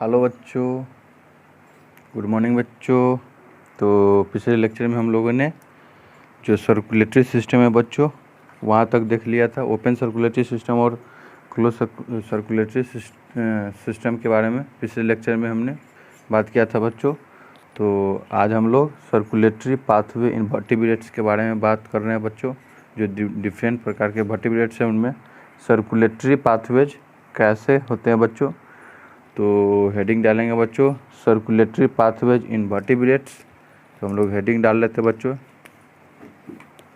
Hello बच्चों, good morning बच्चों। तो पिछले लेक्चर में हम लोगों ने जो सर्कुलेटरी सिस्टम है बच्चों वहाँ तक देख लिया था। ओपन सर्कुलेटरी सिस्टम और क्लोज सर्कुलेटरी सिस्टम के बारे में पिछले लेक्चर में हमने बात किया था बच्चों। तो आज हम लोग सर्कुलेटरी पाथवे इन वर्टिब्रेट्स के बारे में बात कर रहे हैं बच्चों। जो डिफरेंट प्रकार के वर्टिब्रेट्स हैं उनमें सर्कुलेटरी पाथवेज कैसे होते हैं बच्चों। तो हेडिंग डालेंगे बच्चों, सर्कुलेटरी पाथवेज इन वर्टिब्रेट्स। तो हम लोग हेडिंग डाल लेते हैं बच्चों।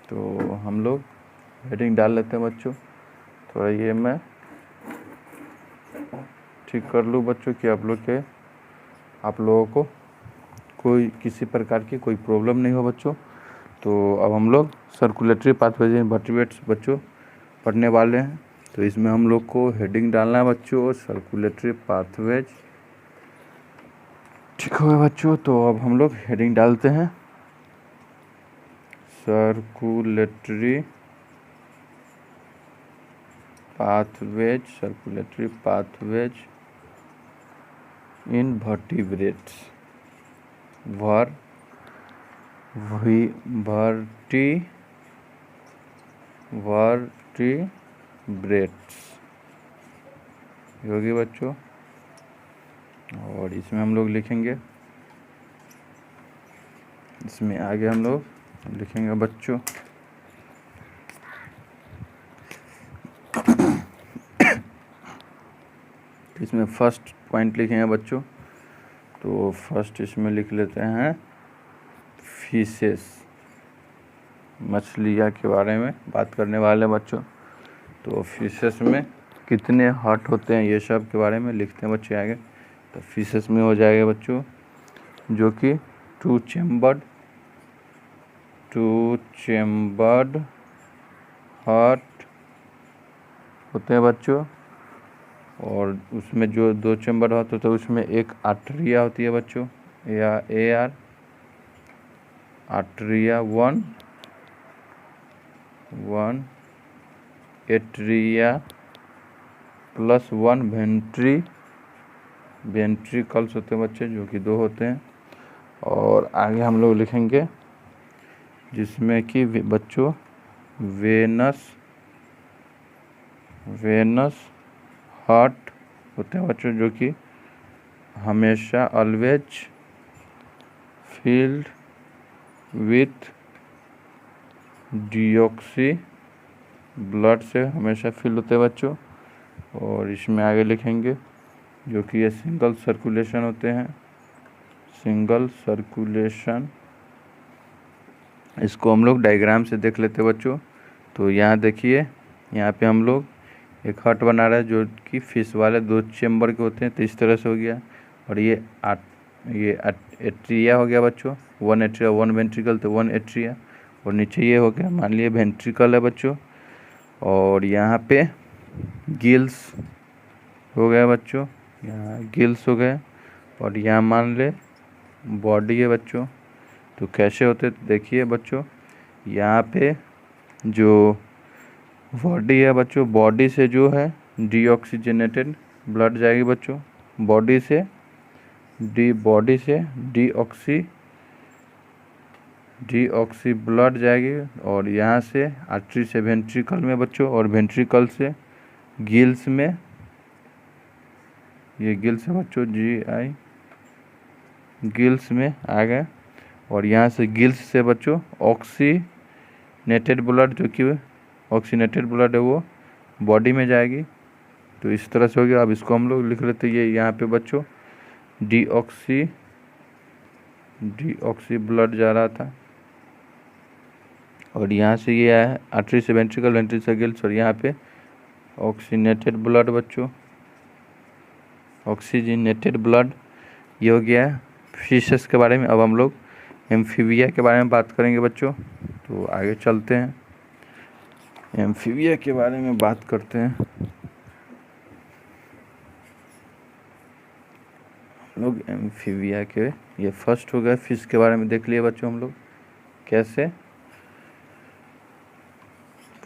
तो हम लोग हेडिंग डाल लेते हैं बच्चों। थोड़ा ये मैं ठीक कर लूँ बच्चों कि आप लोगों को कोई किसी प्रकार की कोई प्रॉब्लम नहीं हो बच्चों। तो अब हम लोग सर्कुलेटरी पाथवेज इन वर्टिब्रेट्स बच्चों पढ़ने वाले हैं। तो इसमें हम लोग को हेडिंग डालना है बच्चों, सर्कुलेटरी पाथवेज। ठीक हो गया बच्चों। तो अब हम लोग हेडिंग डालते हैं, circulatory pathways in vertebrates. Vertebrates होगी बच्चों। और इसमें हम लोग लिखेंगे, इसमें आगे हम लोग लिखेंगे बच्चों इसमें फर्स्ट पॉइंट लिखेंगे बच्चों। तो फर्स्ट इसमें लिख लेते हैं फिशेस, मछलियाँ के बारे में बात करने वाले बच्चों। तो फिशेस में कितने हार्ट होते हैं ये सब के बारे में लिखते हैं बच्चे आगे। तो फिशेस में हो जाएगा बच्चों जो कि टू चेम्बर्ड हार्ट होते हैं बच्चों। और उसमें जो दो चेम्बर होते हैं तो उसमें एक आर्टरिया होती है बच्चों, या AR atria one atria plus one ventricles होते हैं बच्चे जो कि 2 होते हैं। और आगे हम लोग लिखेंगे जिसमें कि बच्चों वेनस हार्ट होते हैं बच्चों जो कि हमेशा always filled with deoxy blood से हमेशा फिल होते हैं बच्चों। और इसमें आगे लिखेंगे जो कि ये सिंगल सर्कुलेशन होते हैं, सिंगल सर्कुलेशन। इसको हम लोग डायग्राम से देख लेते हैं बच्चों। तो यहाँ देखिए, यहाँ पे हम लोग एक हट बना रहा है जो कि फिश वाले 2 चेम्बर के होते हैं। तो इस तरह से हो गया। और ये एट्रिया हो गया बच्चों, 1 एट्रिया 1 वेंट्रिकल, तो 1 एट्रिया। और नीचे ये हो गया, मान लिए वेंट्रिकल है बच्चों। और यहाँ पे गिल्स हो गया बच्चों, यहाँ गिल्स हो गए। और यहाँ मान ले बॉडी है बच्चों। तो कैसे होते देखिए बच्चों, यहाँ पे जो बॉडी है बच्चों, बॉडी से जो है डीऑक्सीजनेटेड ब्लड जाएगी बच्चों, बॉडी से डीऑक्सी ब्लड जाएगी। और यहाँ से आर्टरी से वेंट्रिकल में बच्चों, और वेंट्रिकल से गिल्स में, ये गिल्स है बच्चों, GI गिल्स में आ गए। और यहाँ से गिल्स से बच्चों ऑक्सीनेटेड ब्लड, जो कि ऑक्सीनेटेड ब्लड है वो बॉडी में जाएगी। तो इस तरह से हो गया। अब इसको हम लोग लिख लेते हैं, ये यहाँ पे बच्चों डीऑक्सी ब्लड जा रहा था। और यहाँ से ये आया आर्टरी से वेंट्रिकल, वेंट्रिकल से गिल्स। और यहाँ पे ऑक्सीनेटेड ब्लड बच्चों, ऑक्सीजनेटेड ब्लड। ये हो गया फिशेस के बारे में। अब हम लोग एम्फीबिया के बारे में बात करेंगे बच्चों। तो आगे चलते हैं, एम्फीबिया के बारे में बात करते हैं। हम लोग एम्फीबिया के, ये फर्स्ट हो गया, फिश के बारे में देख लिए बच्चों हम लोग कैसे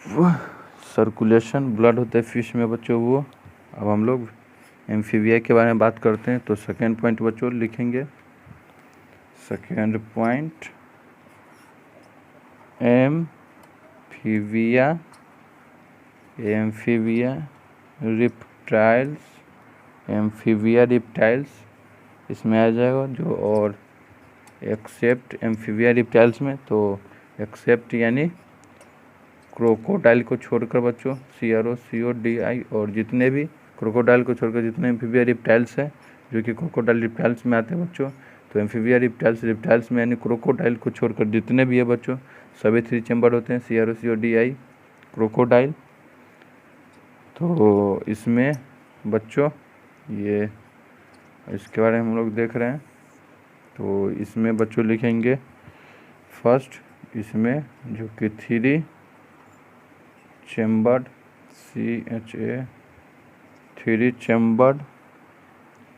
वो सर्कुलेशन ब्लड होता है फिश में बच्चों वो। अब हम लोग एम्फीबिया के बारे में बात करते हैं। तो सेकेंड पॉइंट बच्चों लिखेंगे, सेकेंड पॉइंट एम्फीबिया रिप्टाइल्स इसमें आ जाएगा जो, और एक्सेप्ट एम्फीबिया रिप्टाइल्स में, तो एक्सेप्ट यानी क्रोकोडाइल को छोड़कर बच्चों, CROCODI, और जितने भी क्रोकोडाइल को छोड़कर जितने एम्फीबिया रिप्टाइल्स हैं जो कि क्रोकोडाइल रिप्टाइल्स में आते हैं बच्चों, तो एम्फीबिया रिप्टाइल्स में यानी क्रोकोडाइल को छोड़कर जितने भी है बच्चों सभी 3 चैम्बर होते हैं, CROCODI क्रोकोडाइल। तो इसमें बच्चों ये इसके बारे में हम लोग देख रहे हैं। तो इसमें बच्चों लिखेंगे फर्स्ट, इसमें जो कि 3 चैम्बर्ड थ्री चैम्बर्ड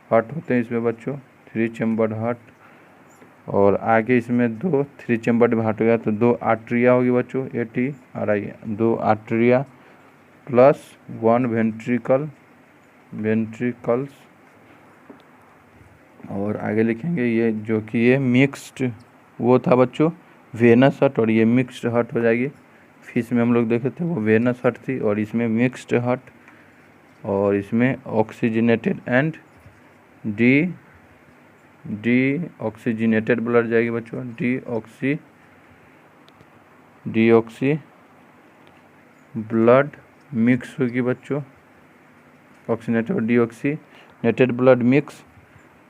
हार्ट होते हैं इसमें बच्चों, 3 चैम्बर्ड हार्ट। और आगे इसमें 2 3 चैम्बर्ड हार्ट हो गया तो 2 आर्टरिया होगी बच्चों, ATRI, 2 आर्टरिया प्लस 1 वेंट्रिकल्स। और आगे लिखेंगे ये जो कि ये मिक्स्ड वो था बच्चों वेनस हार्ट, और ये मिक्स्ड हार्ट हो जाएगी। फिश में हम लोग देखे थे वो वेनस हार्ट थी, और इसमें मिक्स्ड हार्ट, और इसमें ऑक्सीजनेटेड एंड ऑक्सीजनेटेड ब्लड जाएगी बच्चों, डीऑक्सी ब्लड मिक्स होगी बच्चों, ऑक्सीजनेटेड और डीऑक्सीनेटेड ब्लड मिक्स।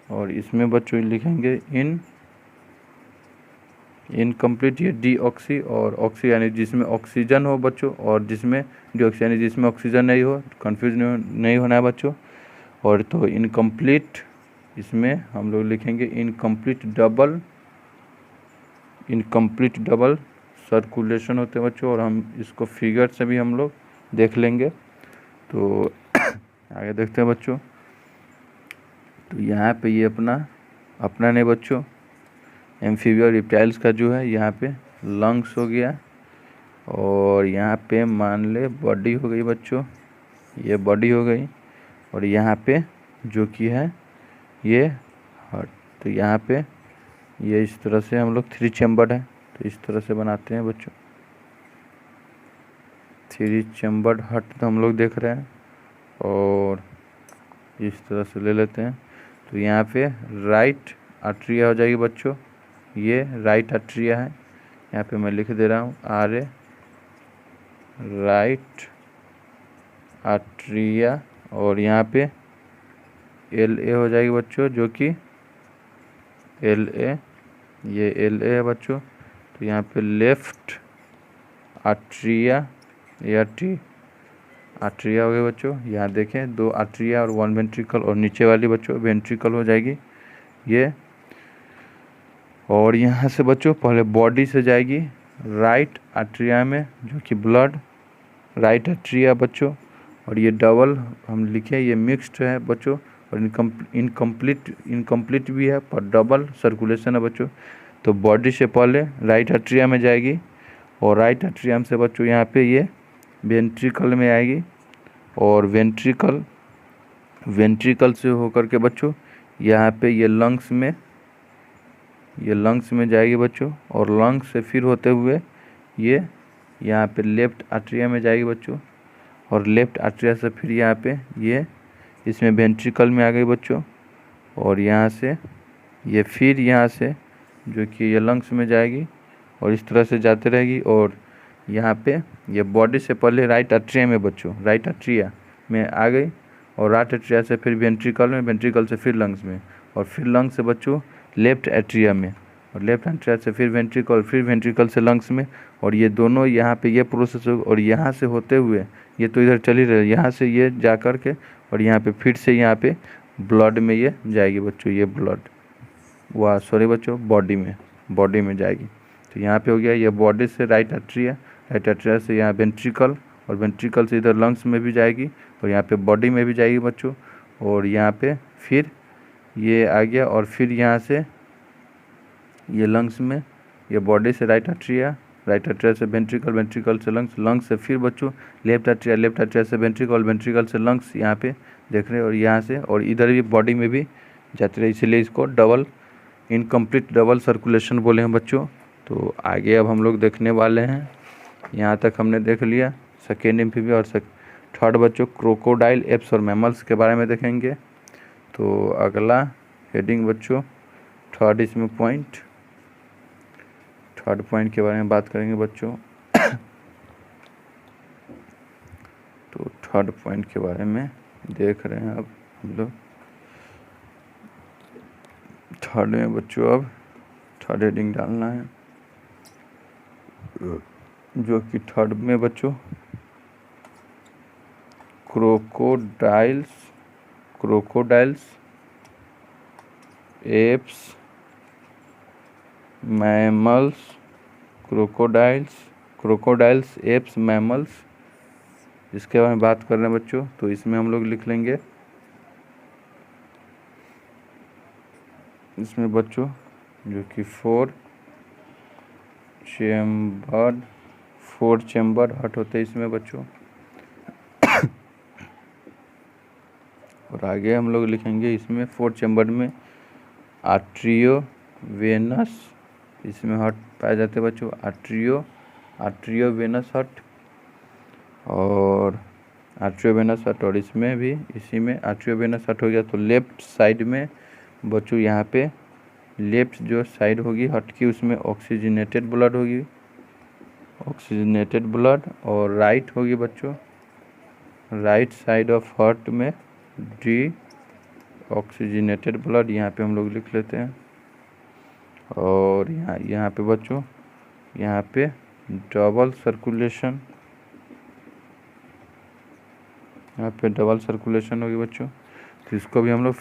और इसमें बच्चों लिखेंगे इनकम्प्लीट, ये डीऑक्सी और ऑक्सी यानी जिसमें ऑक्सीजन हो बच्चों, और जिसमें डीऑक्सी यानी जिसमें ऑक्सीजन नहीं हो, कंफ्यूज नहीं होना है बच्चों। और तो इनकम्प्लीट इसमें हम लोग लिखेंगे इनकम्प्लीट डबल सर्कुलेशन होते हैं बच्चों, और हम इसको फिगर से भी हम लोग देख लेंगे। तो आगे देखते हैं बच्चों। तो यहाँ पे ये अपना नहीं बच्चों, एम्फीबिया रिप्टाइल्स का जो है यहाँ पे लंग्स हो गया, और यहाँ पे मान ले बॉडी हो गई बच्चों, ये बॉडी हो गई, और यहाँ पे जो कि है ये हार्ट। तो यहाँ पे ये इस तरह से हम लोग 3 चैम्बर्ड है, तो इस तरह से बनाते हैं बच्चों, 3 चैम्बर्ड हार्ट तो हम लोग देख रहे हैं, और इस तरह से ले लेते हैं। तो यहाँ पे राइट आर्टरिया हो जाएगी बच्चों, ये राइट आर्टरिया है, यहाँ पे मैं लिख दे रहा हूँ RA राइट आर्टरिया, और यहाँ पे LA हो जाएगी बच्चों, जो कि LA, ये LA है बच्चों। तो यहाँ पे लेफ्ट आर्टरिया, आर्टरिया हो गई बच्चों, यहाँ देखें 2 आर्टरिया और 1 वेंट्रिकल, और नीचे वाली बच्चों वेंट्रिकल हो जाएगी ये। और यहाँ से बच्चों पहले बॉडी से जाएगी राइट आर्टरिया में, जो कि ब्लड राइट आर्टरिया बच्चों, और ये डबल हम लिखे, ये मिक्स्ड है बच्चों, और इनकम्प्लीट भी है पर डबल सर्कुलेशन है बच्चों। तो बॉडी से पहले राइट आर्टरिया में जाएगी, और राइट आर्टरिया से बच्चों यहाँ पे ये वेंट्रिकल में आएगी, और वेंट्रिकल से होकर के बच्चों यहाँ पे ये लंग्स में जाएगी बच्चों, और लंग्स से फिर होते हुए ये यहाँ पे लेफ्ट आर्टरिया में जाएगी बच्चों, और लेफ्ट आर्टरिया से फिर यहाँ पे ये इसमें वेंट्रिकल में आ गई बच्चों, और यहाँ से ये फिर यहाँ से जो कि ये लंग्स में जाएगी, और इस तरह से जाते रहेगी। और यहाँ पे ये बॉडी से पहले राइट आर्टरिया में बच्चों, राइट आर्टरिया में आ गई, और राइट आर्टरिया से फिर वेंट्रिकल में, वेंट्रिकल से फिर लंग्स में, और फिर लंग्स से बच्चों लेफ्ट एट्रिया में, और लेफ्ट एट्रिया से फिर वेंट्रिकल, फिर वेंट्रिकल से लंग्स में, और ये दोनों यहाँ पे ये प्रोसेस हो। और यहाँ से होते हुए ये तो इधर चली रही, यहाँ से ये जा कर के और यहाँ पे फिर से यहाँ पे ब्लड में ये जाएगी बच्चों, ये ब्लड सॉरी बच्चों बॉडी में जाएगी। तो यहाँ पे हो गया ये बॉडी से राइट आर्टरिया से यहाँ वेंट्रिकल, और वेंट्रिकल से इधर लंग्स में भी जाएगी, और यहाँ पे बॉडी में भी जाएगी बच्चों, और यहाँ पे फिर ये आ गया, और फिर यहाँ से ये लंग्स में, ये बॉडी से राइट आर्टरिया राइट एट्रिया से वेंट्रिकल, वेंट्रिकल से लंग्स, लंग्स से फिर बच्चों लेफ्ट एट्रिया, लेफ्ट एट्रिया से वेंट्रिकल, वेंट्रिकल से लंग्स, यहाँ पे देख रहे हैं, और यहाँ से और इधर भी बॉडी में भी जाते रहे, इसीलिए इसको डबल इनकम्प्लीट डबल सर्कुलेशन बोले हैं बच्चों। तो आगे अब हम लोग देखने वाले हैं, यहाँ तक हमने देख लिया सेकेंड एम्फीबियन और थर्ड बच्चों क्रोकोडाइल, एप्स और मैमल्स के बारे में देखेंगे। तो अगला हेडिंग बच्चों थर्ड, इसमें थर्ड पॉइंट के बारे में बात करेंगे बच्चों। तो थर्ड पॉइंट के बारे में देख रहे हैं अब हम लोग थर्ड में बच्चों, अब थर्ड हेडिंग डालना है, जो कि थर्ड में बच्चों crocodiles, apps, mammals, crocodiles, apps, mammals, इसके बारे में बात कर रहे हैं बच्चों। तो इसमें हम लोग लिख लेंगे, इसमें बच्चों जो कि फोर चेम्बर हार्ट होते हैं इसमें बच्चों। और आगे हम लोग लिखेंगे इसमें फोर चेम्बर में आर्ट्रियोवेनस, इसमें हार्ट पाए जाते हैं बच्चों, आर्ट्रियोवेनस हार्ट और आर्ट्रियोवेनस हार्ट, और इसमें भी इसी में आर्ट्रियोवेनस हार्ट हो गया। तो लेफ्ट साइड में बच्चों यहाँ पे लेफ्ट जो साइड होगी हार्ट की उसमें ऑक्सीजनेटेड ब्लड होगी, ऑक्सीजनेटेड ब्लड, और राइट होगी बच्चों राइट साइड ऑफ हार्ट में डी ऑक्सीजनेटेड ब्लड, यहाँ पे हम लोग लिख लेते हैं। और यहाँ पे बच्चों यहाँ पे डबल सर्कुलेशन, यहाँ पे डबल सर्कुलेशन होगी बच्चों। तो इसको भी हम लोग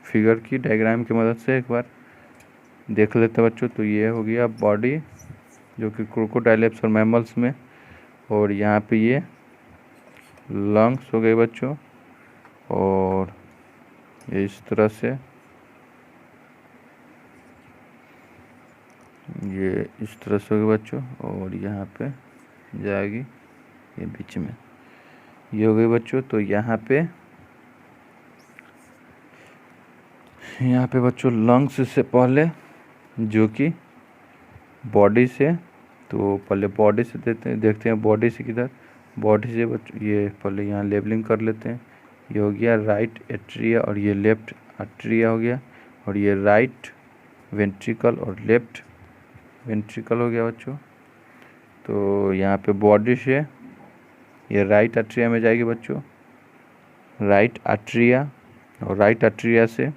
फिगर की डायग्राम की मदद से एक बार देख लेते हैं बच्चों। तो ये हो गया बॉडी जो कि क्रोकोडाइल, एप्स और मैमल्स में, और यहाँ पे ये लंग्स हो गए बच्चों, और ये इस तरह से ये इस तरह से हो गए बच्चों, और यहाँ पे जाएगी ये बीच में, ये हो गई बच्चों। तो यहाँ पे बच्चों लंग्स से पहले जो कि बॉडी से, तो पहले बॉडी से देखते हैं बॉडी से किधर, बॉडी से बच्चों ये पहले यहाँ लेबलिंग कर लेते हैं। ये हो गया राइट एट्रिया और ये लेफ्ट आर्ट्रिया हो गया, और ये राइट वेंट्रिकल और लेफ्ट वेंट्रिकल हो गया बच्चों। तो यहाँ पे बॉडी से ये राइट आर्ट्रिया में जाएगी बच्चों, राइट आर्ट्रिया, और राइट आर्ट्रिया से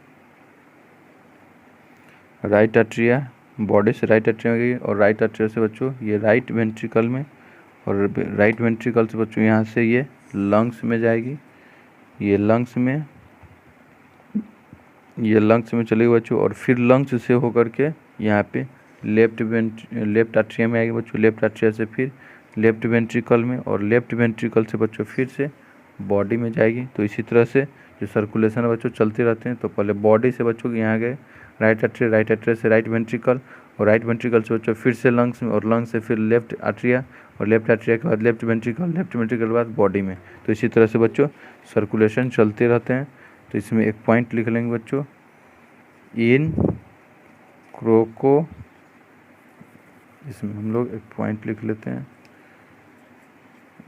राइट आर्ट्रिया, बॉडी से राइट आर्ट्रिया में गई, और राइट आर्ट्रिया से बच्चों ये राइट वेंट्रिकल में, और राइट वेंट्रिकल से बच्चों यहाँ से ये लंग्स में जाएगी, ये लंग्स में चलेगी बच्चों, और फिर लंग्स से होकर के यहाँ पे लेफ्ट आर्ट्रिया में आएगी बच्चों, लेफ्ट आर्ट्रिया से फिर लेफ्ट वेंट्रिकल में, और लेफ्ट वेंट्रिकल से बच्चों फिर से बॉडी में जाएगी। तो इसी तरह से जो सर्कुलेशन है बच्चों चलते रहते हैं। तो पहले बॉडी से बच्चों यहाँ गए राइट आर्ट्रिया से राइट वेंट्रिकल, और राइट वेंट्रिकल से बच्चों फिर से लंग्स में, और लंग्स से फिर लेफ्ट आर्ट्रिया, और लेफ्ट आर्ट्रिया के बाद लेफ्ट वेंट्रिकल के बाद बॉडी में। तो इसी तरह से बच्चों सर्कुलेशन चलते रहते हैं। तो इसमें एक पॉइंट लिख लेंगे बच्चों, इन क्रोको, इसमें हम लोग एक पॉइंट लिख लेते हैं,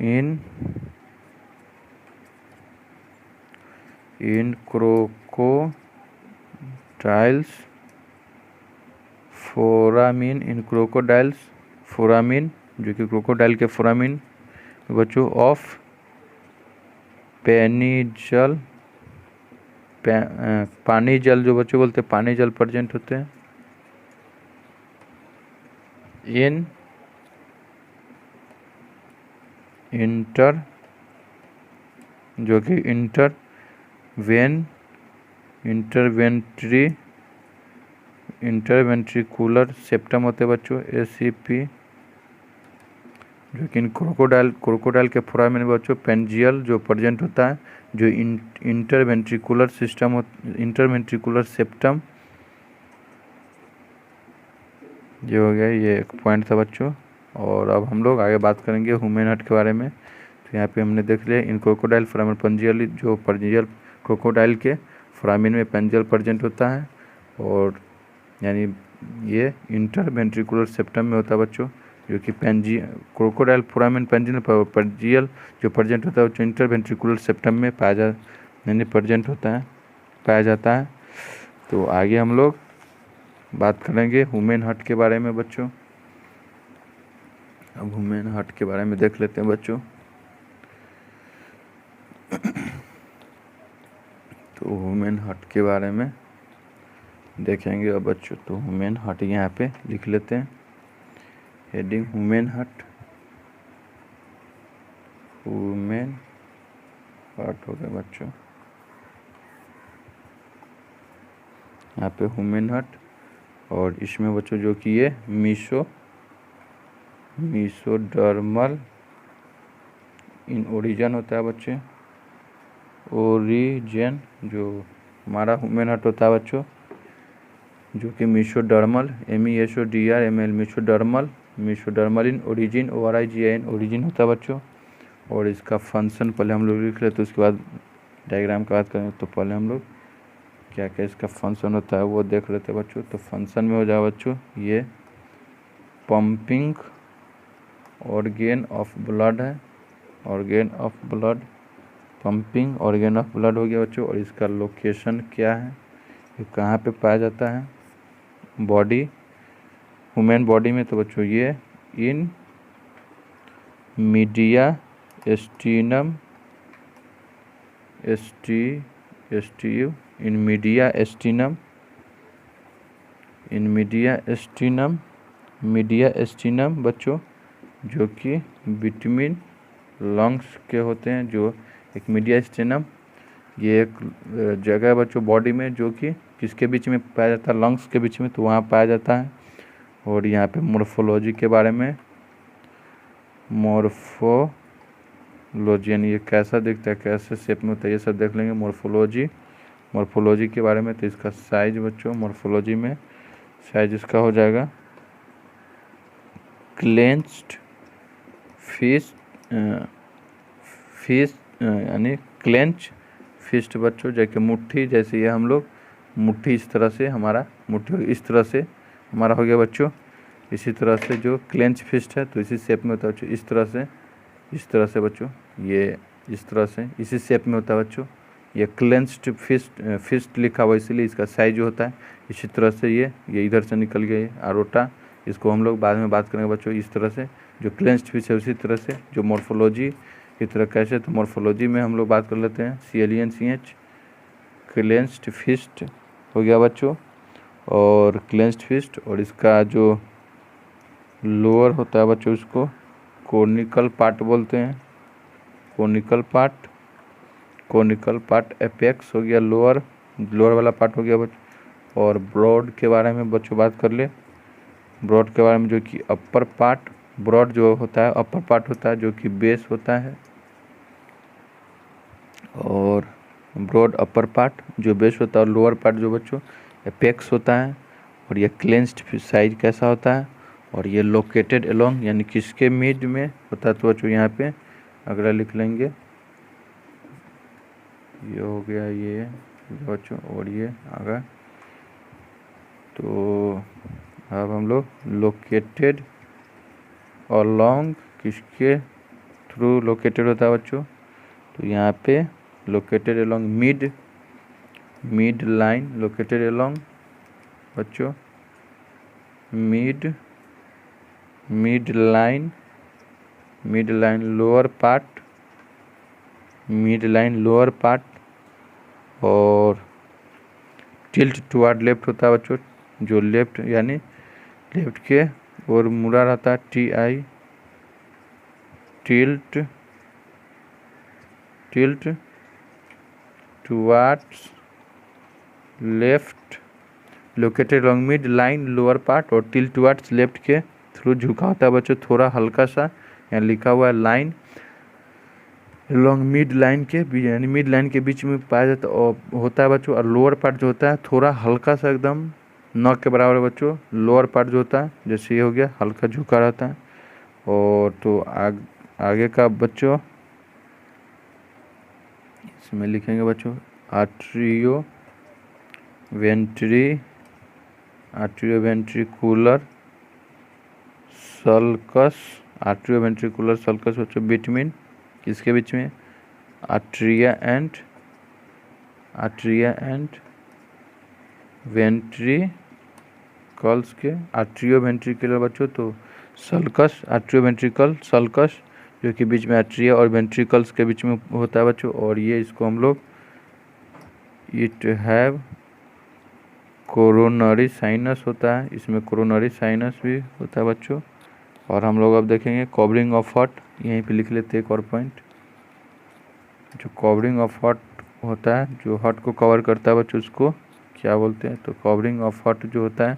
इन क्रोकोडाइल्स फोरामिन, इन क्रोकोडाइल्स फोरामिन, जो कि क्रोकोडाइल के फोरामिन बच्चों ऑफ पानी जल जो बच्चों बोलते हैं पानी जल प्रेजेंट होते हैं इन इंटर, जो कि इंटरवेंट्रिकुलर सेप्टम होते हैं बच्चों ACP, जो कि क्रोकोडाइल के फोरामिन में बच्चों पेंजियल जो प्रेजेंट होता है, जो इंटरवेंट्रिकुलर सेप्टम, ये हो गया, ये एक पॉइंट था बच्चों। और अब हम लोग आगे बात करेंगे ह्यूमन हार्ट के बारे में। तो यहाँ पे हमने देख लिया इन क्रोकोडाइल फोरामेन पंजियल, जो पंजियल क्रोकोडाइल के फोरामेन में पंजियल प्रेजेंट होता है, और यानी ये इंटरवेंट्रिकुलर सेप्टम में होता है बच्चों, जो कि क्रोकोडाइल फोरामेन पंजियल जो प्रेजेंट होता है वो इंटरवेंट्रिकुलर सेप्टम में प्रेजेंट होता है, पाया जाता है। तो आगे हम लोग बात करेंगे ह्यूमन हार्ट के बारे में बच्चों। अब ह्यूमन हार्ट के बारे में देख लेते हैं बच्चों। तो ह्यूमन हार्ट के बारे में देखेंगे अब बच्चों। तो ह्यूमन हार्ट यहाँ पे लिख लेते हैं, heading human heart. Human heart हो गया बच्चों, यहाँ पे ह्यूमन हार्ट। और इसमें बच्चों जो कि ये मीसोडर्मल इन ओरिजिन होता है बच्चे, ओरिजिन जो हमारा ह्यूमन हार्ट होता है बच्चों, जो कि mesodermal MESODRML mesodermal in origin ORIGIN origin होता है बच्चों। और इसका फंक्शन पहले हम लोग लिख लेते, तो उसके बाद डायग्राम का बात करेंगे। तो पहले हम लोग क्या क्या इसका फंक्शन होता है वो देख लेते हैं बच्चों। तो फंक्शन में हो जाए बच्चों ये पंपिंग ऑर्गेन ऑफ ब्लड है, organ of blood, pumping organ of blood हो गया बच्चों। और इसका लोकेशन क्या है, ये कहाँ पे पाया जाता है बॉडी, ह्यूमन बॉडी में। तो बच्चों ये इन मीडिया एस्टिनम मीडिया एस्टिनम बच्चों, जो कि विटामिन लंग्स के होते हैं। जो एक मीडिया एस्टिनम ये एक जगह है बच्चों बॉडी में, जो कि किसके बीच में पाया जाता है, लंग्स के बीच में, तो वहाँ पाया जाता है। और यहाँ पे मॉर्फोलॉजी के बारे में, मॉर्फोलॉजी यानी ये कैसा दिखता है, कैसे शेप में होता है, ये सब देख लेंगे मॉर्फोलॉजी के बारे में। तो इसका साइज बच्चों मॉर्फोलॉजी में साइज इसका हो जाएगा क्लेंच्ड फिस्ट यानी क्लेंच फिस्ट बच्चों, जैसे मुट्ठी, जैसे ये हम लोग मुट्ठी इस तरह से हमारा मुट्ठी इस तरह से हमारा हो गया बच्चों। इसी तरह से जो क्लेंच फिस्ट है तो इसी शेप में होता है बच्चों, इस तरह से बच्चों, ये इस तरह से इसी शेप में होता है बच्चों। ये क्लेंच्ड फिस्ट लिखा हुआ इसलिए इसका साइज जो होता है इसी तरह से ये इधर से निकल गया ये आरोटा, इसको हम लोग बाद में बात करेंगे बच्चों। इस तरह से जो क्लेंच्ड फिस्ट है उसी तरह से जो मॉर्फोलॉजी की तरह कैसे, तो मॉर्फोलॉजी में हम लोग बात कर लेते हैं CLENCH क्लेंच्ड फिस्ट हो गया बच्चों। और क्लेंच्ड फिस्ट और इसका जो लोअर होता है बच्चों उसको कोनिकल पार्ट बोलते हैं, कोनिकल पार्ट एपेक्स हो गया, लोअर वाला पार्ट हो गया बच्चों। और ब्रॉड के बारे में बच्चों बात कर ले, ब्रॉड के बारे में जो कि अपर पार्ट, ब्रॉड जो होता है अपर पार्ट होता है जो कि बेस होता है, और ब्रॉड अपर पार्ट जो बेस होता है, और लोअर पार्ट जो बच्चों एपेक्स होता है। और ये क्लेंच्ड साइज कैसा होता है, और ये लोकेटेड अलोंग यानी किसके मिड में होता है, तो बच्चों यहाँ पे अगला लिख लेंगे, ये हो गया ये बच्चों, और ये आगे। तो अब हम लोग लोकेटेड अलोंग किसके थ्रू लोकेटेड होता है बच्चों, तो यहाँ पे located along mid line, located along बच्चों मिड लाइन लोअर पार्ट, और टिल्ट टुवर्ड लेफ्ट होता है बच्चों, जो लेफ्ट यानी लेफ्ट के और मुड़ा रहता है, TI tilt towards left, located along mid line lower part, और टिल्ट टुवर्ड्स लेफ्ट के थ्रू झुका होता है बच्चों थोड़ा हल्का सा, यहाँ लिखा हुआ है लाइन लॉन्ग मिड लाइन के यानी मिड लाइन के बीच में पाया जाता होता है बच्चों। और लोअर पार्ट जो होता है थोड़ा हल्का सा एकदम नॉक के बराबर है बच्चों, लोअर पार्ट जो होता है जैसे ये हो गया हल्का झुका रहता है। और तो आगे का बच्चों इसमें लिखेंगे बच्चों atrio ventricular sulcus. Atrio ventricular sulcus बच्चों बिटवीन किसके बीच में, आर्ट्रिया एंड वेंट्रिकल्स के। आर्ट्रियो वेंट्रिकुलर बच्चों तो सल्कस, आर्ट्रियो वेंट्रिकल सल्कस जो कि बीच में आर्ट्रिया और वेंट्रिकल्स के बीच में होता है बच्चों। और ये इसको हम लोग इट हैव कोरोनरी साइनस होता है, इसमें कोरोनरी साइनस भी होता है बच्चों। और हम लोग अब देखेंगे कवरिंग ऑफ हार्ट, यहीं पे लिख लेते हैं एक और पॉइंट। जो कवरिंग ऑफ हार्ट होता है, जो हार्ट को कवर करता है बच्चों, उसको क्या बोलते हैं, तो कवरिंग ऑफ हार्ट जो होता है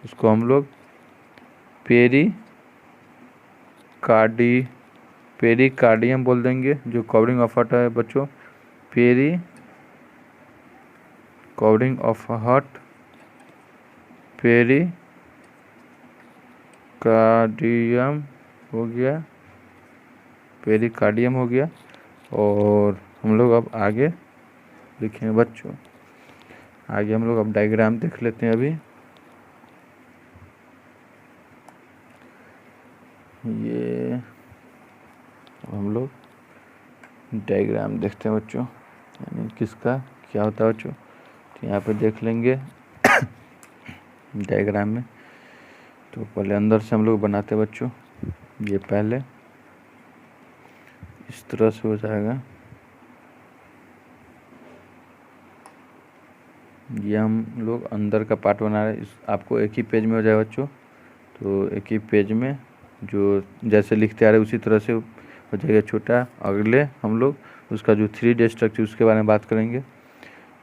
उसको हम लोग पेरिकार्डियम बोल देंगे। जो कवरिंग ऑफ हार्ट है बच्चों, कवरिंग ऑफ हार्ट पेरिकार्डियम हो गया। और हम लोग अब आगे लिखेंगे बच्चों, आगे हम लोग अब डायग्राम देख लेते हैं। अभी ये हम लोग डायग्राम देखते हैं बच्चों, यानी किसका क्या होता है बच्चों। तो यहाँ पे देख लेंगे डायग्राम में। तो पहले अंदर से हम लोग बनाते हैं बच्चों। ये पहले इस तरह से हो जाएगा। ये हम लोग अंदर का पार्ट बना रहे हैं। आपको एक ही पेज में हो जाएगा बच्चों। तो एक ही पेज में जो जैसे लिखते आ रहे उसी तरह से हो जाएगा छोटा। अगले हम लोग उसका जो 3D स्ट्रक्चर उसके बारे में बात करेंगे।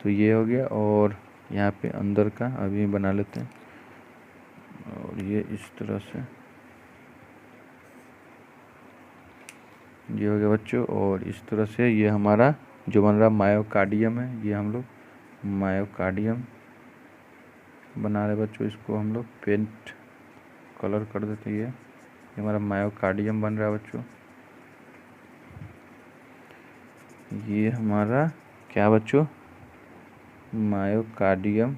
तो ये हो गया। और यहाँ पे अंदर का अभी बना लेते हैं। और ये इस तरह से ये हो गया बच्चों। और इस तरह से ये हमारा जो बन रहा मायोकार्डियम है, ये हम लोग मायोकार्डियम बना रहे बच्चों। इसको हम लोग पेंट कलर कर देते हैं। ये हमारा मायोकार्डियम बन रहा है बच्चों। ये हमारा क्या बच्चों, मायोकार्डियम।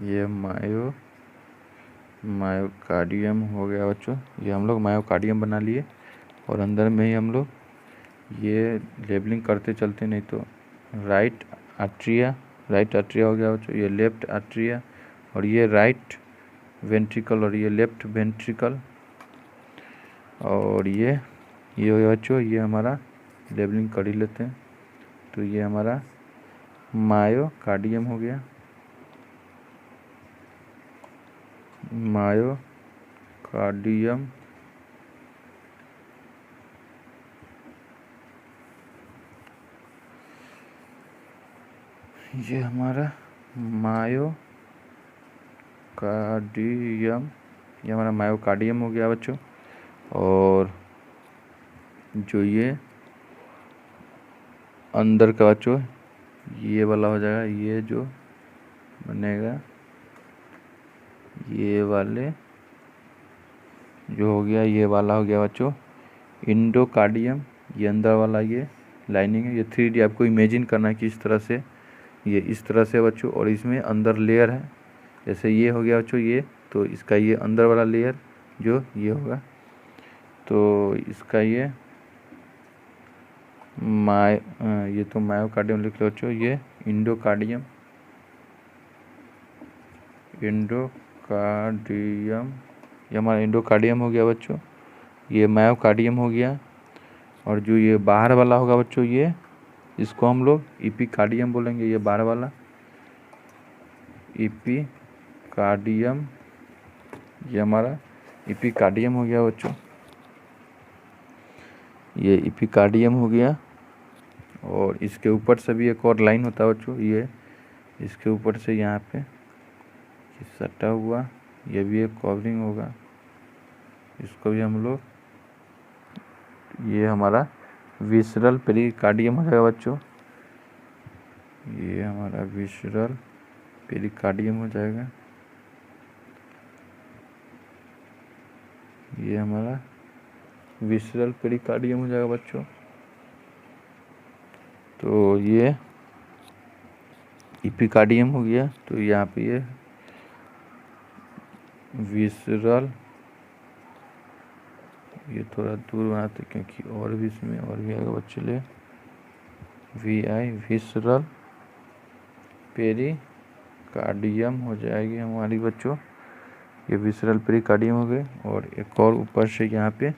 ये मायोकार्डियम हो गया बच्चों। ये हम लोग मायोकार्डियम बना लिए। और अंदर में ही हम लोग ये लेबलिंग करते चलते, नहीं तो राइट आर्ट्रिया हो गया बच्चों। ये लेफ्ट आर्ट्रिया, और ये राइट वेंट्रिकल, और ये लेफ्ट वेंट्रिकल। और ये हो गया बच्चों। ये हमारा लेबलिंग कर ही लेते हैं। तो ये हमारा मायोकार्डियम हो गया। मायोकार्डियम ये हमारा मायोकार्डियम, ये हमारा मायोकार्डियम हो गया बच्चों। और जो ये अंदर का बच्चों ये वाला हो जाएगा, ये जो बनेगा ये वाले जो हो गया, ये वाला हो गया बच्चों इंडोकार्डियम। ये अंदर वाला ये लाइनिंग है। ये 3D आपको इमेजिन करना है कि इस तरह से, ये इस तरह से बच्चों। और इसमें अंदर लेयर है, जैसे ये हो गया बच्चों ये, तो इसका ये अंदर वाला लेयर जो ये होगा, तो इसका ये ये तो मायोकार्डियम लिख लो बच्चों। ये इंडोकार्डियम ये हमारा इंडोकार्डियम हो गया बच्चों। ये मायोकार्डियम हो गया। और जो ये बाहर वाला होगा बच्चों, ये इसको हम लोग इपिकार्डियम बोलेंगे। ये बाहर वाला इपिकार्डियम, ये हमारा इपिकार्डियम हो गया बच्चों। ये इपिकार्डियम हो गया। और इसके ऊपर से भी एक और लाइन होता है बच्चों, ये इसके ऊपर से यहाँ पे सटा हुआ, ये भी एक कवरिंग होगा। इसको भी हम लोग, ये हमारा विसरल पेरिकार्डियम हो जाएगा बच्चों। ये हमारा विसरल पेरिकार्डियम हो जाएगा। ये हमारा विसरल पेरिकार्डियम हो जाएगा बच्चों। तो ये इपिकार्डियम हो गया। तो यहाँ पे ये विसरल, ये थोड़ा दूर बनाते क्योंकि और भी इसमें और भी आगे बच्चे ले, VI विसरल पेरिकार्डियम हो जाएगी हमारी बच्चों। ये विसरल पेरिकार्डियम हो गए। और एक और ऊपर से यहाँ पे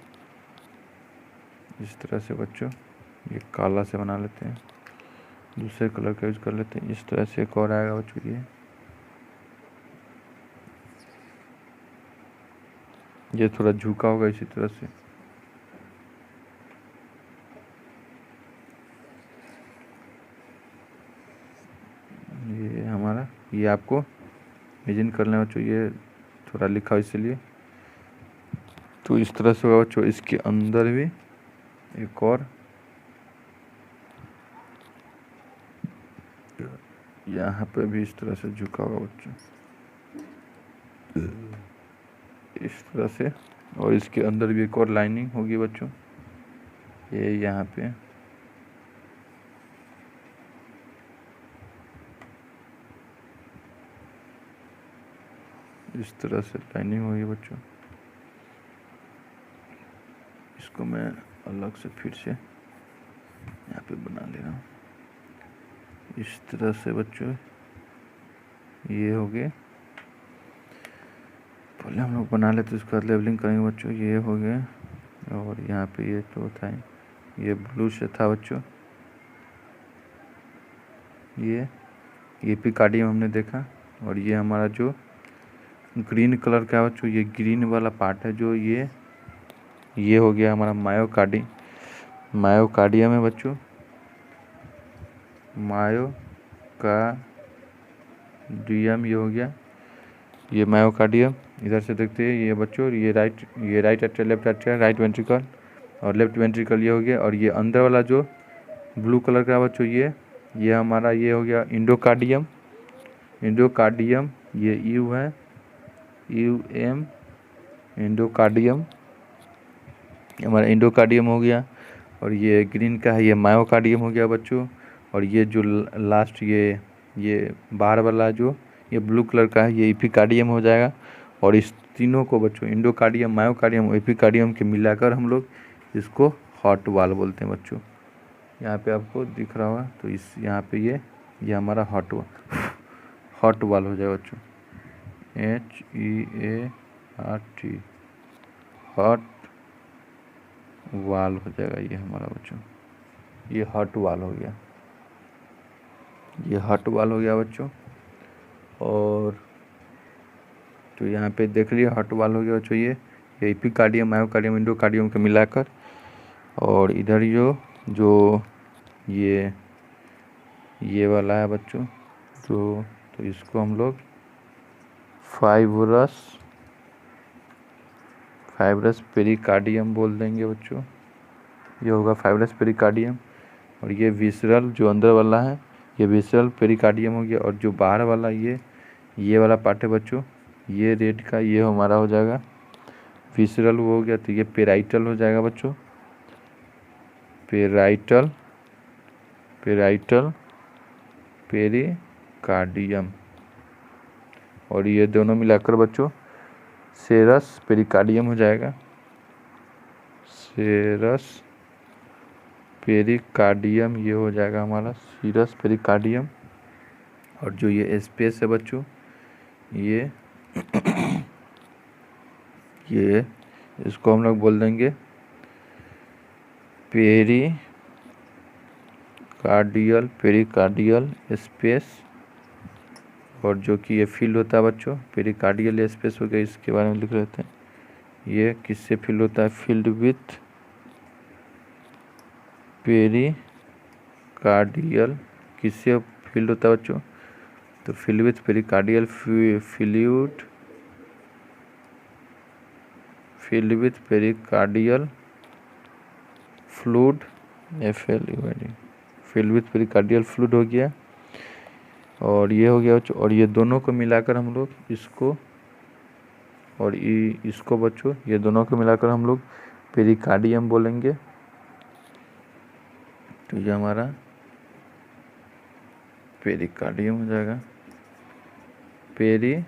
इस तरह से बच्चों, ये काला से बना लेते हैं, दूसरे कलर का यूज कर लेते हैं। इस तरह से एक और आएगा बच्चों, ये थोड़ा झुका होगा इसी तरह से। ये हमारा, ये आपको इमेजिन कर लेना बच्चों, ये थोड़ा लिखा इसलिए। तो इस तरह से होगा बच्चों। इसके अंदर भी एक और, यहाँ पे भी इस तरह से झुका होगा बच्चों, इस तरह से। और इसके अंदर भी एक और लाइनिंग होगी बच्चों, ये यहाँ पे इस तरह से लाइनिंग होगी बच्चों। इसको मैं अलग से फिर से यहाँ पे बना ले रहा हूँ इस तरह से बच्चों। ये हो गए, पहले हम लोग बना लेते उसके बाद लेबलिंग करेंगे बच्चों। ये हो गए। और यहाँ पे ये तो था, ये ब्लू से था बच्चों। ये एपिकार्डियम हमने देखा। और ये हमारा जो ग्रीन कलर का है बच्चों, ये ग्रीन वाला पार्ट है जो ये हो गया हमारा मायोकार्डियम है बच्चों। मायोकार्डियम ये हो गया, ये मायोकार्डियम। इधर से देखते हैं ये बच्चों, ये right atrial, left atrial, right ventricle और लेफ्ट वेंट्रिकल ये हो गया। और ये अंदर वाला जो ब्लू कलर का बच्चों, ये हमारा ये हो गया इंडोकार्डियम। ये यू है, UM इंडोकार्डियम, हमारा इंडोकार्डियम हो गया। और ये ग्रीन का है, ये मायोकार्डियम हो गया बच्चों। और ये जो लास्ट ये बाहर वाला जो ये ब्लू कलर का है, ये एपिकार्डियम हो जाएगा। और इस तीनों को बच्चों, इंडोकार्डियम, मायोकार्डियम, एपिकार्डियम के मिलाकर हम लोग इसको हॉट वाल बोलते हैं बच्चों। यहाँ पे आपको दिख रहा होगा। तो इस यहाँ पे ये हमारा हॉट वाल हो जाएगा बच्चों, HEART, हॉट वाल हो जाएगा ये हमारा बच्चों। ये हॉट वाल हो गया, ये हॉट वाल हो गया बच्चों। और तो यहाँ पे देख लिया हॉट वाल हो गया बच्चों। ये एपिकार्डियम, मायोकार्डियम, इंडोकार्डियम के मिलाकर। और इधर जो ये वाला है बच्चों, तो इसको हम लोग फाइब्रस पेरिकार्डियम बोल देंगे बच्चों। ये होगा फाइब्रस पेरिकार्डियम। और ये विसरल जो अंदर वाला है, ये विसरल पेरिकार्डियम हो गया। और जो बाहर वाला ये वाला पार्ट है बच्चों, ये रेड का, ये हमारा हो जाएगा विसरल वो हो गया। तो ये पेराइटल हो जाएगा बच्चों, पेराइटल पेरिकार्डियम। और ये दोनों मिलाकर बच्चों सेरस पेरिकार्डियम हो जाएगा, सेरस पेरिकार्डियम ये हो जाएगा हमारा सीरस पेरिकार्डियम। और जो ये स्पेस है बच्चों, ये इसको हम लोग बोल देंगे पेरिकार्डियल स्पेस। और जो कि ये फील्ड होता है बच्चों, पेरिकार्डियल स्पेस हो गया, इसके बारे में लिख लेते हैं। ये किससे फील्ड होता है? फील्ड विथ पेरिकार्डियल, किससे फील्ड होता है बच्चों? तो field with pericardial filled with pericardial fluid, FLUID, filled with pericardial fluid हो गया। और ये हो गया बच्चों, और ये दोनों को मिलाकर हम लोग इसको और इसको बच्चों, ये दोनों को मिलाकर हम लोग पेरिकार्डियम बोलेंगे। तो ये हमारा पेरिकार्डियम हो जाएगा। पेरिकार्डियम,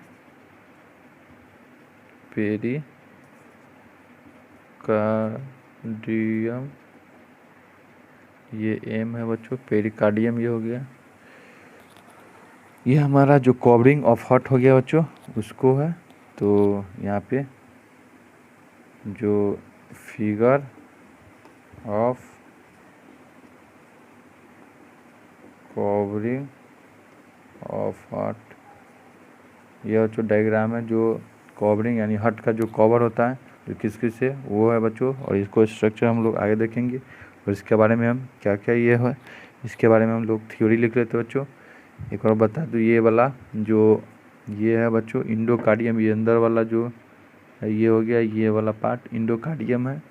ये एम है बच्चों, पेरिकार्डियम ये हो गया। ये हमारा जो कवरिंग ऑफ हार्ट हो गया बच्चों, उसको है। तो यहाँ पे जो figure of covering of heart, यह बच्चों डायग्राम है। जो कवरिंग यानी हार्ट का जो कवर होता है जो किस किस से, वो है बच्चों। और इसको स्ट्रक्चर हम लोग आगे देखेंगे, और इसके बारे में हम क्या क्या ये है इसके बारे में हम लोग थ्योरी लिख लेते हैं बच्चों। एक और बता दूँ, ये वाला जो ये है बच्चों इंडोकार्डियम, ये अंदर वाला जो है ये हो गया, ये वाला पार्ट इंडोकार्डियम है।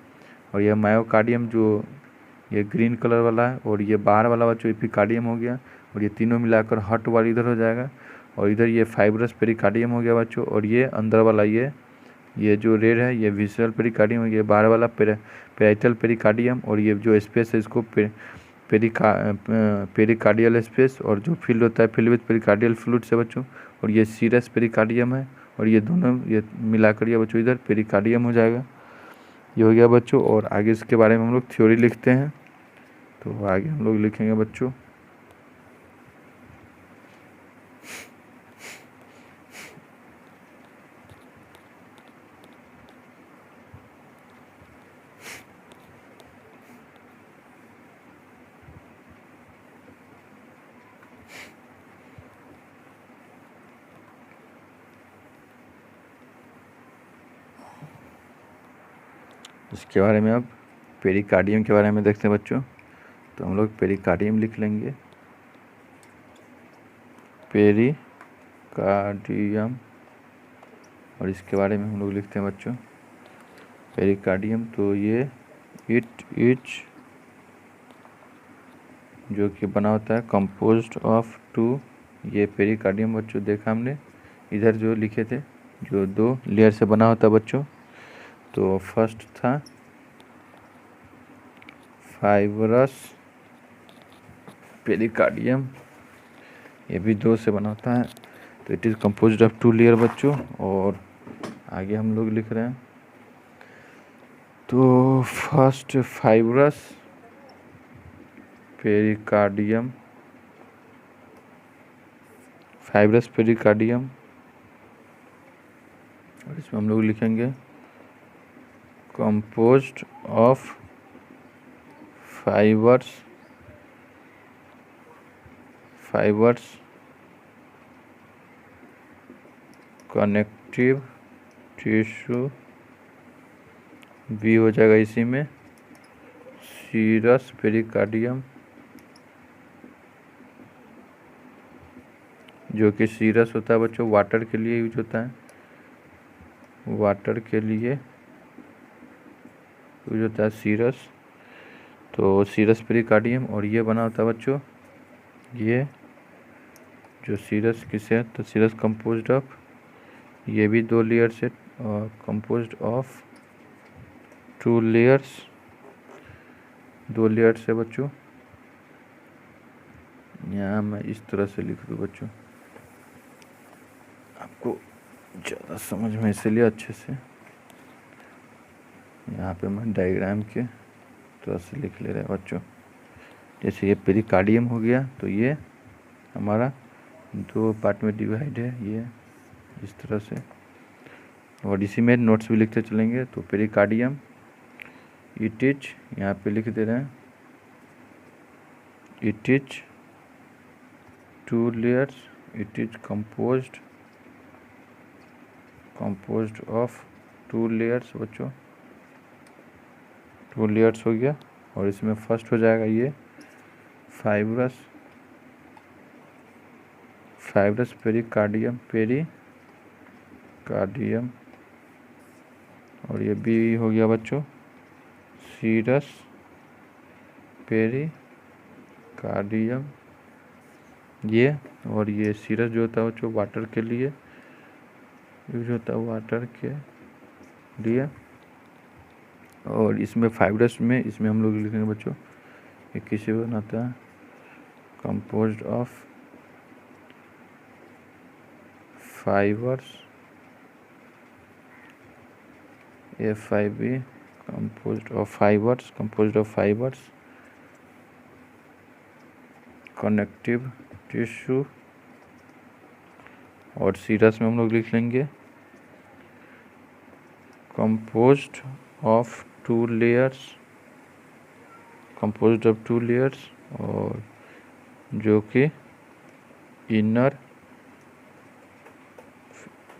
और यह मायोकार्डियम जो ये ग्रीन कलर वाला है, और ये बाहर वाला बच्चों एपिकार्डियम हो गया। और ये तीनों मिलाकर हार्ट वाला इधर हो जाएगा। और इधर ये फाइब्रस पेरिकार्डियम हो गया बच्चों। और ये अंदर वाला ये जो रेड है ये विसरल पेरिकार्डियम हो गया, बाहर वाला पेराइटल पेरिकार्डियम। और ये जो स्पेस है इसको पेरिकार्डियल स्पेस, और जो फील्ड होता है फील्ड विथ पेरिकार्डियल फ्लूइड से बच्चों। और ये सीरस पेरिकार्डियम है। और ये दोनों ये मिलाकर ये बच्चों इधर पेरिकार्डियम हो जाएगा। ये हो गया बच्चों। और आगे इसके बारे में हम लोग थ्योरी लिखते हैं। तो आगे हम लोग लिखेंगे बच्चों, इसके बारे में अब पेरिकार्डियम के बारे में देखते हैं बच्चों। तो हम लोग पेरिकार्डियम लिख लेंगे, पेरिकार्डियम। और इसके बारे में हम लोग लिखते हैं बच्चों पेरिकार्डियम। तो ये इट इज जो कि बना होता है कंपोज्ड ऑफ टू, ये पेरिकार्डियम बच्चों देखा हमने इधर जो लिखे थे, जो 2 लेयर से बना होता है बच्चों। तो फर्स्ट था फाइब्रस पेरिकार्डियम, ये भी 2 से बना होता है। तो it is composed of 2 layer बच्चों। और आगे हम लोग लिख रहे हैं, तो फर्स्ट फाइब्रस पेरिकार्डियम, और इसमें हम लोग लिखेंगे composed of fibres connective tissue, भी हो जाएगा इसी में सीरस पेरिकार्डियम, जो कि सीरस होता है बच्चों वाटर के लिए यूज होता है, वाटर के लिए यूज होता है सीरस। तो सीरस पेरिकार्डियम। और ये बना होता है बच्चों, ये जो सीरस किसे है, तो सीरस कंपोज्ड ऑफ, ये भी 2 लेयर से कंपोज्ड ऑफ 2 लेयर्स, 2 लेयर से बच्चों। यहाँ मैं इस तरह से लिख दूँ बच्चों, आपको ज़्यादा समझ में इसलिए अच्छे से। यहाँ पे मैं डायग्राम के तरह से लिख ले रहा है बच्चों। जैसे ये पेरिकार्डियम हो गया, तो ये हमारा 2 पार्ट में डिवाइड है, ये इस तरह से। और इसी में नोट्स भी लिखते चलेंगे। तो पेरिकार्डियम इट इज, यहाँ पे लिख दे रहे हैं, it is 2 layers, it is composed of 2 layers बच्चों, 2 लेयर्स हो गया। और इसमें फर्स्ट हो जाएगा ये फाइब्रस पेरिकार्डियम, और ये बी हो गया बच्चों सीरस पेरिकार्डियम ये, और ये सीरस जो होता है बच्चों वाटर के लिए यूज होता है, वाटर के लिए। और इसमें फाइब्रस में इसमें हम लोग लिखेंगे बच्चों ये किसे बनाता है, composed of fibres FIB composed of fibers connective tissue. और सीरस में हम लोग लिख लेंगे composed of two layers और जो कि इनर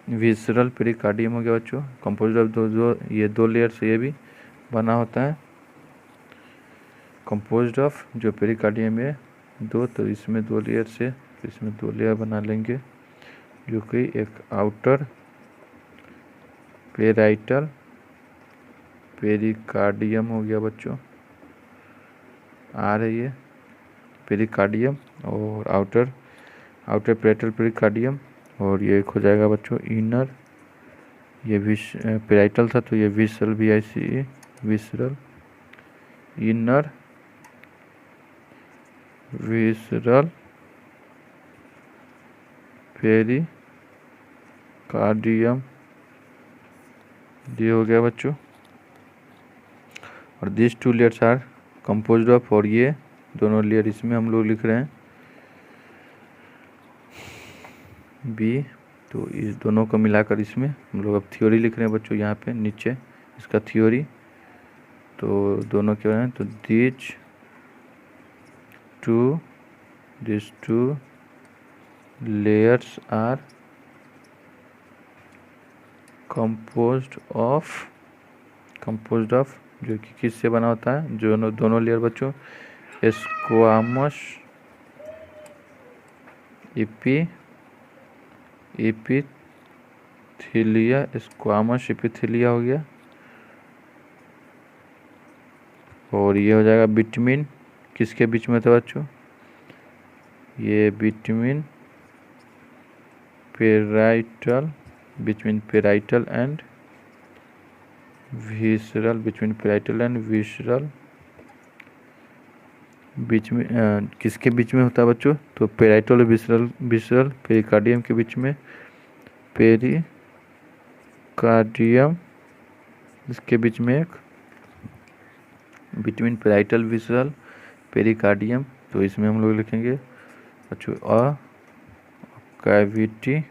विसरल पेरिकार्डियम हो गया बच्चों, कंपोज्ड ऑफ ये दो लेयर से ये भी बना होता है। कंपोज्ड ऑफ जो पेरिकार्डियम है दो, तो इसमें दो लेयर से इसमें दो लेयर बना लेंगे जो कि एक आउटर पेराइटल पेरिकार्डियम हो गया बच्चों, आ रही है पेरिकार्डियम और आउटर पेराइटल पेरिकार्डियम। और ये एक हो जाएगा बच्चों इनर, ये पेराइटल था तो ये visceral VICE visceral, inner visceral pericardium ये हो गया बच्चों। और this two layers are composed of, और ये दोनों लेयर इसमें हम लोग लिख रहे हैं बी, तो इस दोनों को मिलाकर इसमें हम लोग अब थ्योरी लिख रहे हैं बच्चों, यहाँ पे नीचे इसका थ्योरी। तो दोनों क्या हैं, तो this two layers are composed of जो कि किससे बना होता है, जो दोनों लेयर बच्चों स्क्वामस एपिथेलिया, स्क्वामस एपिथेलिया हो गया। और ये हो जाएगा बिटवीन, किसके बीच में था बच्चों, ये बिटवीन पेराइटल एंड विसरल, बीच में किसके बीच में होता है बच्चों, तो पेराइटल और विसरल पेरिकार्डियम के बीच में, पेरिकार्डियम इसके बीच में एक बिटवीन पेराइटल विसरल पेरिकार्डियम। तो इसमें हम लोग लिखेंगे बच्चों a cavity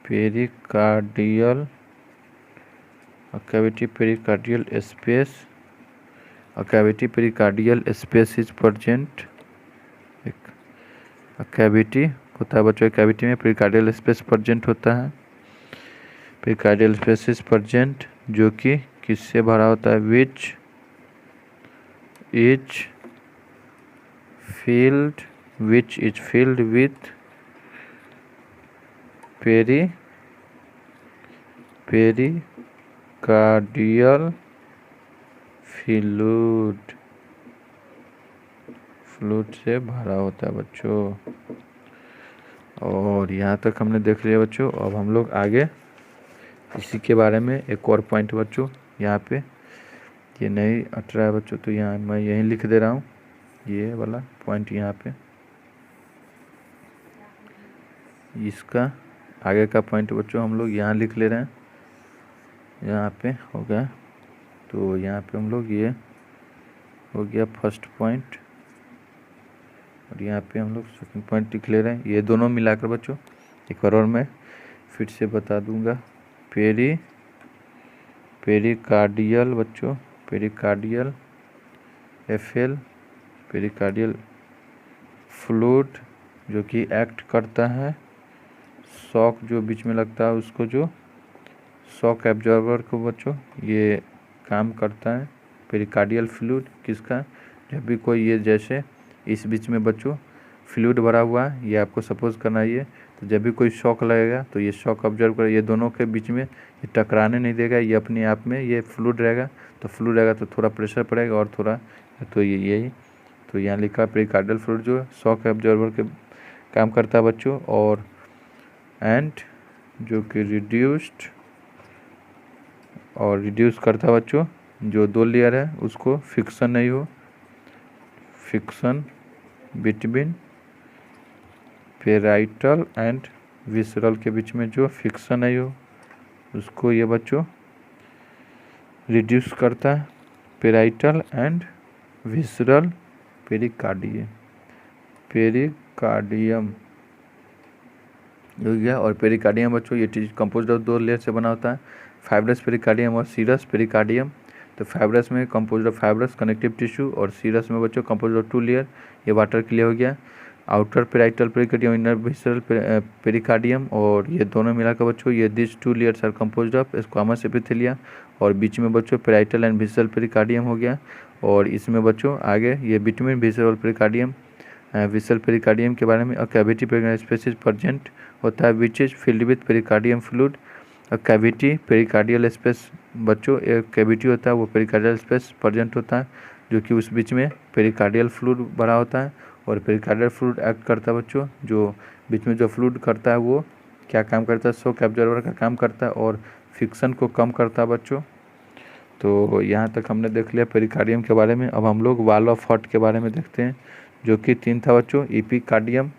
pericardial space, cavity pericardial space is present, cavity होता है बच्चों, कैविटी में पेरिकार्डियल स्पेस प्रेजेंट होता है, पेरिकार्डियल स्पेस इज प्रेजेंट जो कि किससे भरा होता है, which is filled with pericardial fluid से भरा होता है बच्चों। और यहाँ तक हमने देख लिया बच्चों। अब हम लोग आगे इसी के बारे में एक और पॉइंट बच्चों, यहाँ पे ये नहीं अट रहा है बच्चों, तो यहाँ मैं यहीं लिख दे रहा हूँ ये वाला पॉइंट यहाँ पे, इसका आगे का पॉइंट बच्चों हम लोग यहाँ लिख ले रहे हैं, यहाँ पे हो गया। तो यहाँ पे हम लोग ये हो गया फर्स्ट पॉइंट, और यहाँ पे हम लोग सेकंड पॉइंट लिख ले रहे हैं। ये दोनों मिलाकर बच्चों एक बार और मैं फिर से बता दूंगा, पेरिकार्डियल बच्चों, पेरिकार्डियल FL पेरिकार्डियल फ्लूइड जो कि एक्ट करता है, शॉक जो बीच में लगता है उसको, जो शॉक एब्जॉर्बर को बच्चों ये काम करता है पेरिकार्डियल फ्लूइड किसका, जब भी कोई ये जैसे इस बीच में बच्चों फ्लूइड भरा हुआ है, ये आपको सपोज करना है ये तो जब भी कोई शॉक लगेगा तो ये शॉक ऑब्जर्व कर, ये दोनों के बीच में ये टकराने नहीं देगा, ये अपने आप में ये फ्लूइड रहेगा। तो फ्लूइड रहेगा तो थोड़ा प्रेशर पड़ेगा और थोड़ा, तो ये यही, तो यहाँ लिखा पेरिकार्डियल फ्लूइड जो शॉक एब्जॉर्बर के काम करता है बच्चों। और एंड जो कि रिड्यूस करता है बच्चों, जो 2 लेयर है उसको फिक्सन नहीं हो, fiction between parietal and visceral के बीच में जो फिक्सन है हो उसको ये बच्चों रिड्यूस करता है। पेराइटल एंड विसरल पेरिकार्डियम हो गया। और पेरिकार्डियम बच्चों ये चीज़ कंपोज्ड ऑफ 2 लेयर से बना होता है, फाइब्रस पेरिकार्डियम और सीरस पेरिकार्डियम। तो फाइब्रस में composed of fibrous connective tissue और सीरस में बच्चों कंपोज्ड ऑफ 2 लेयर, ये वाटर के लिए हो गया। Outer parietal pericardium, inner visceral pericardium, और ये दोनों मिलाकर बच्चों ये this 2 layers are composed of squamous epithelia. और बीच में बच्चों पेराइटल एंड विसरल पेरिकार्डियम हो गया। और इसमें बच्चों आगे ये between visceral pericardium, visceral pericardium के बारे में कैविटी स्पेसिस प्रेजेंट होता है which is filled with pericardium fluid. Cavity pericardial space बच्चों, एक कैविटी होता है वो पेरिकार्डियल स्पेस प्रेजेंट होता है जो कि उस बीच में पेरिकार्डियल फ्लूइड भरा होता है। और पेरिकार्डियल फ्लूइड एक्ट करता है बच्चों, जो बीच में जो फ्लूइड करता है वो क्या काम करता है, शॉक एब्जॉर्बर का काम करता है और फिक्सन को कम करता है बच्चों। तो यहाँ तक हमने देख लिया पेरिकार्डियम के बारे में। अब हम लोग वॉल ऑफ हार्ट के बारे में देखते हैं, जो कि 3 था बच्चों, एपिकार्डियम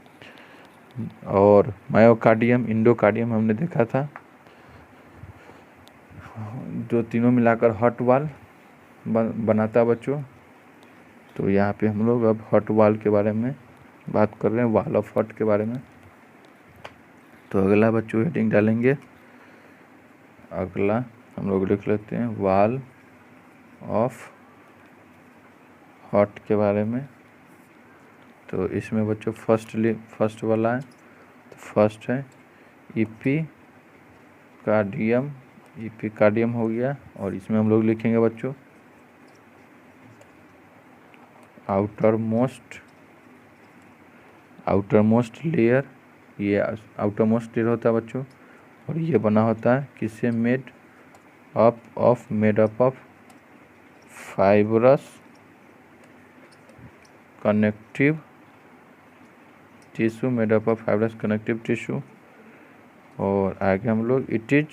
और मायोकार्डियम, इंडोकार्डियम हमने देखा था, जो तीनों मिलाकर हार्ट वॉल बनाता है बच्चों। तो यहाँ पे हम लोग अब हार्ट वॉल के बारे में बात कर रहे हैं, वॉल ऑफ हार्ट के बारे में। तो अगला बच्चों हेडिंग डालेंगे, अगला हम लोग लिख लेते हैं वॉल ऑफ हार्ट के बारे में। तो इसमें बच्चों फर्स्ट वाला है, तो फर्स्ट है एपिकार्डियम हो गया। और इसमें हम लोग लिखेंगे बच्चों आउटर मोस्ट लेयर, ये आउटर मोस्ट लेयर होता है बच्चों। और ये बना होता है किससे, made up of fibrous connective tissue, made up of fibrous connective tissue. और आगे हम लोग इट इज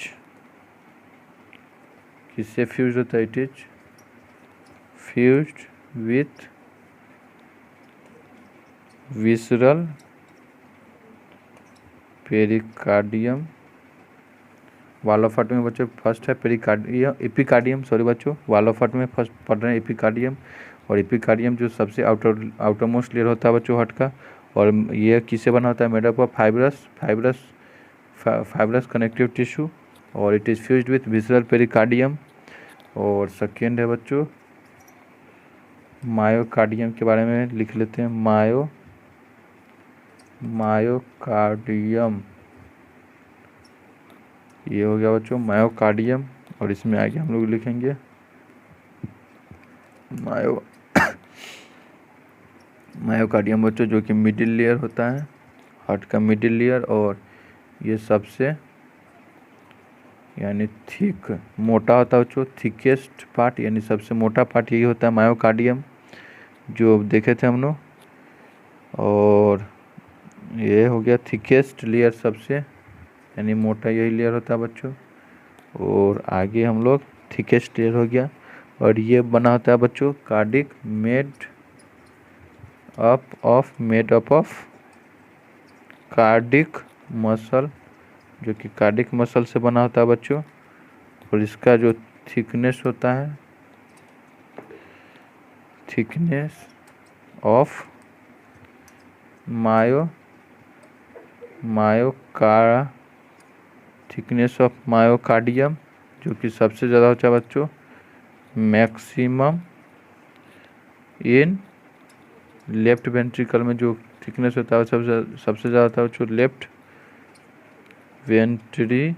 किससे फ्यूज होता है, it is fused with visceral pericardium. Wall of heart में बच्चों फर्स्ट है एपिकार्डियम, सॉरी बच्चों, वॉल ऑफ हार्ट में फर्स्ट पढ़ रहे हैं एपिकार्डियम। और एपिकार्डियम जो सबसे आउटर मोस्ट लेयर होता है बच्चों हार्ट का, और ये किससे बना होता है, made up of fibrous connective tissue. और it is fused with visceral pericardium. और सेकेंड है बच्चों मायोकार्डियम के बारे में लिख लेते हैं, मायोकार्डियम, ये हो गया बच्चों मायोकार्डियम। और इसमें आगे हम लोग लिखेंगे मायोकार्डियम बच्चों, जो कि मिडिल लेयर होता है हार्ट का, मिडिल लेयर। और ये सबसे यानी थिक मोटा होता है बच्चों, थिकेस्ट पार्ट यानी सबसे मोटा पार्ट यही होता है मायोकार्डियम, जो देखे थे हम लोग। और ये हो गया थिकेस्ट लेयर सबसे, यानी मोटा यही लेयर होता है बच्चों। और आगे हम लोग थिकेस्ट लेयर हो गया। और ये बना होता है बच्चों cardiac, made up of cardiac muscle, जो कि कार्डिक मसल से बना होता है बच्चों। और इसका जो थिकनेस होता है, थिकनेस ऑफ मायोकार्डियम, जो कि सबसे ज़्यादा होता है बच्चों मैक्सिमम इन लेफ्ट वेंट्रिकल में, जो थिकनेस होता है सबसे ज़्यादा होता है बच्चों लेफ्ट वेंट्रिकल।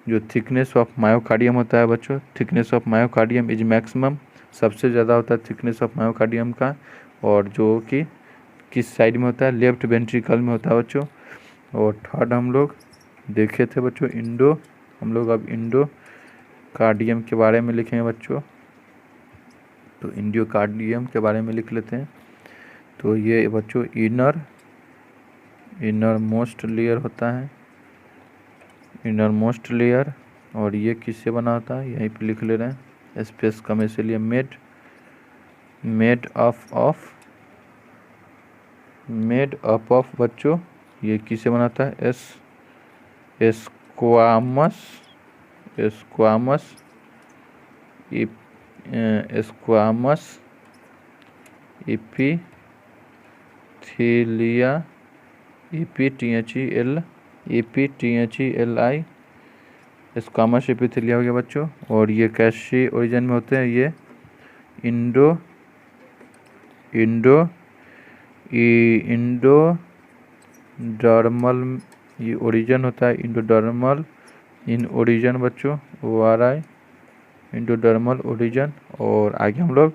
जो थिकनेस ऑफ मायोकार्डियम होता है बच्चों, thickness of myocardium is maximum, सबसे ज़्यादा होता है थिकनेस ऑफ मायोकार्डियम का। और जो कि किस साइड में होता है, लेफ्ट वेंट्रिकल में होता है बच्चों। और थर्ड हम लोग देखे थे बच्चों इंडो, हम लोग अब इंडो कार्डियम के बारे में लिखेंगे बच्चों। तो इंडो कार्डियम के बारे में लिख लेते हैं। तो ये बच्चों इनर मोस्ट लेयर होता है, इनर मोस्ट लेयर। और ये किससे बना होता है, यहीं पे लिख ले रहे हैं, स्पेस कम इसलिए मेड अप ऑफ बच्चों, ये किससे बनाता है, स्क्वामस इपिथीलिया, EPTHELI स्क्वामस इपिथीलिया हो गया बच्चों। और ये कैसे ओरिजिन में होते हैं, ये इंडोडर्मल, ये ओरिजिन होता है इंडोडर्मल इन ओरिजिन बच्चों, ORI इंडोडर्मल ओरिजिन। और आगे हम लोग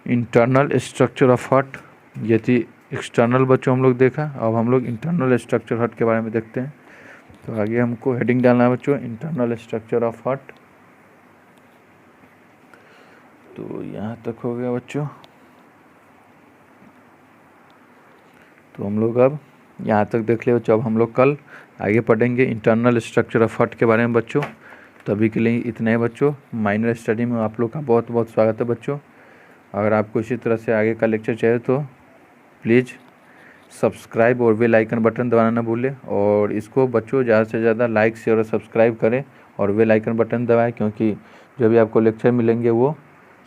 इंटरनल स्ट्रक्चर ऑफ हार्ट, ये थी एक्सटर्नल बच्चों हम लोग देखा। अब हम लोग इंटरनल स्ट्रक्चर हार्ट के बारे में देखते हैं। तो आगे हमको हेडिंग डालना है बच्चों, इंटरनल स्ट्रक्चर ऑफ हार्ट। तो यहाँ तक हो गया बच्चों। तो हम लोग अब यहाँ तक देख लिया बच्चों। अब हम लोग कल आगे पढ़ेंगे इंटरनल स्ट्रक्चर ऑफ हार्ट के बारे में बच्चों। तो अभी के लिए इतना ही बच्चों। माइनर स्टडी में आप लोग का बहुत बहुत स्वागत है बच्चों। अगर आपको इसी तरह से आगे का लेक्चर चाहिए तो प्लीज़ सब्सक्राइब और बेल आइकन बटन दबाना ना भूलें। और इसको बच्चों ज़्यादा से ज़्यादा लाइक शेयर और सब्सक्राइब करें और बेल आइकन बटन दबाएं, क्योंकि जो भी आपको लेक्चर मिलेंगे वो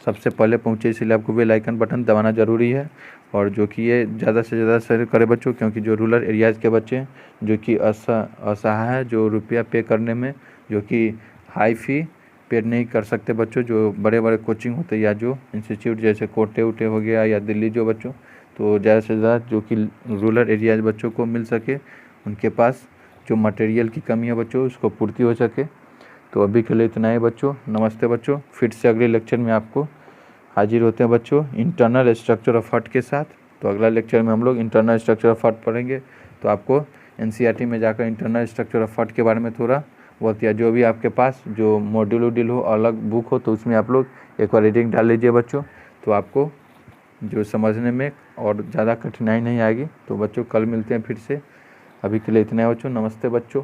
सबसे पहले पहुंचे, इसलिए आपको बेल आइकन बटन दबाना ज़रूरी है। और जो कि ये ज़्यादा से ज़्यादा शेयर करें बच्चों, क्योंकि जो रूरल एरियाज़ के बच्चे हैं जो कि असहाय है, जो रुपया पे करने में, जो कि हाई फी पे नहीं कर सकते बच्चों, जो बड़े बड़े कोचिंग होते हैं या जो इंस्टीट्यूट जैसे कोटे उटे हो गया या दिल्ली जो बच्चों, तो ज़्यादा से ज़्यादा जो कि रूरल एरियाज बच्चों को मिल सके, उनके पास जो मटेरियल की कमी है बच्चों उसको पूर्ति हो सके। तो अभी के लिए इतना ही बच्चों। नमस्ते बच्चों। फिर से अगले लेक्चर में आपको हाजिर होते हैं बच्चों इंटरनल स्ट्रक्चर ऑफ हार्ट के साथ। तो अगला लेक्चर में हम लोग इंटरनल स्ट्रक्चर ऑफ हार्ट पढ़ेंगे। तो आपको NCERT में जाकर इंटरनल स्ट्रक्चर ऑफ हार्ट के बारे में थोड़ा बहुत, या जो भी आपके पास जो मॉड्यूल वोड्यूल हो, अलग बुक हो, तो उसमें आप लोग एक बार रीडिंग डाल लीजिए बच्चों। तो आपको जो समझने में और ज़्यादा कठिनाई नहीं आएगी। तो बच्चों कल मिलते हैं फिर से। अभी के लिए इतना है बच्चों। नमस्ते बच्चों।